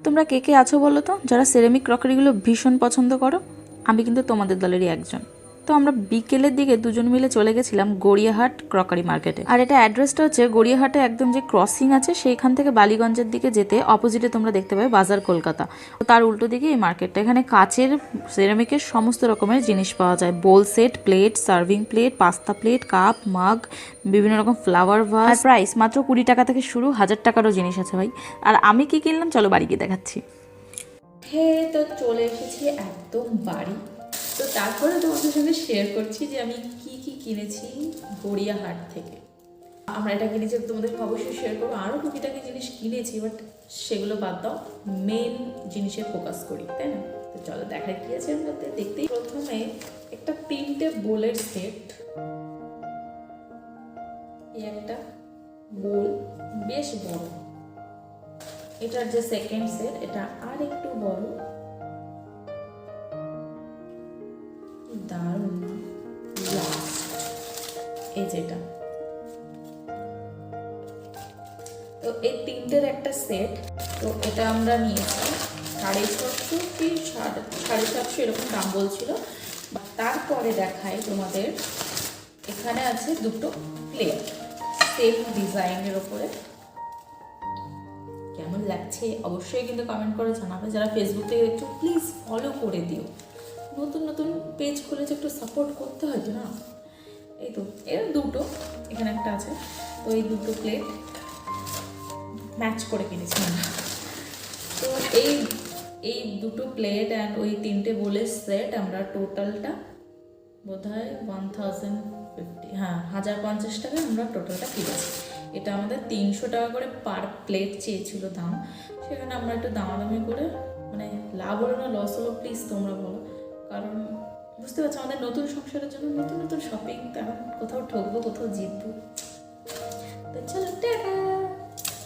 তোমরা কে কে আছো বলো তো যারা সিরামিক ক্রকারিগুলো ভীষণ পছন্দ করো? আমি কিন্তু তোমাদের দলেরই একজন। তো আমরা বিকেলের দিকে দুজন মিলে চলে গেছিলাম গড়িয়াহাট ক্রকারি মার্কেটে। আর এটা অ্যাড্রেসটা হচ্ছে গড়িয়াহাটে একদম যে ক্রসিং আছে সেইখান থেকে বালিগঞ্জের দিকে যেতে অপোজিটে তোমরা দেখতে পাবে বাজার কলকাতা। তার উল্টো দিকে এই মার্কেটটা। এখানে কাচের সিরামিকের সমস্ত রকমের জিনিস পাওয়া যায়। Bowl set, plate, serving plate, pasta plate, cup, mug, বিভিন্ন রকম ফ্লাওয়ার ভাস। আর প্রাইস মাত্র 20 টাকা থেকে শুরু, 1000 টাকারও জিনিস আছে ভাই। আর আমি কি কিনলাম চলো বাড়ি গিয়ে দেখাচ্ছি। হ্যাঁ, তো চলে এসেছি একদম বাড়ি। তো তারপরে তোমাদের সঙ্গে শেয়ার করছি যে আমি কি কি কিনেছি গড়িয়াহাট থেকে। আমরা এটা কিনেছি, তোমাদের অবশ্যই শেয়ার করবো। আরও টুকিটাকি জিনিস কিনেছি, বাট সেগুলো বাদ দাও, মেন জিনিসে ফোকাস করি, তাই না? তো চলো দেখায় কি আছে এর মধ্যে। দেখতেই প্রথমে একটা 3টে বোলের সেট। এই একটা বোল, বেশ বড়। এটার যে সেকেন্ড সেট, এটা আর একটু বড়, দারুণ। লাস্ট এই যেটা, তো এই 3টের একটা সেট। তো এটা আমরা নিয়েছি 650 কি 750 এরকম দাম বলছিল। তারপরে দেখাই তোমাদের, এখানে আছে দুটো প্লেট সেম ডিজাইনের ওপরে। কেমন লাগছে অবশ্যই কিন্তু কমেন্ট করে জানাবে। যারা ফেসবুক থেকে একটু প্লিজ ফলো করে দিও, নতুন নতুন পেজ খুলেছে, একটু সাপোর্ট করতে হয় তো না। এই তো এর দুটো, এখানে একটা আছে। তো এই দুটো প্লেট ম্যাচ করে কিনেছি আমরা। তো এই দুটো প্লেট অ্যান্ড ওই 3টে বোলের সেট আমরা টোটালটা বোধহয় 1050, হ্যাঁ 1050 টাকায় আমরা টোটালটা কিনেছি। এটা আমাদের 300 টাকা করে পার প্লেট চেয়েছিল দাম। সেখানে আমরা একটু দামাদামি করে, মানে লাভ হলো না লস হলো প্লিজ তোমরা বলো। কারণ বুঝতে পারছো আমাদের নতুন সংসারের জন্য নতুন নতুন শপিং, কারণ কোথাও ঠকবো কোথাও জিতবো। তো চলো টাটা।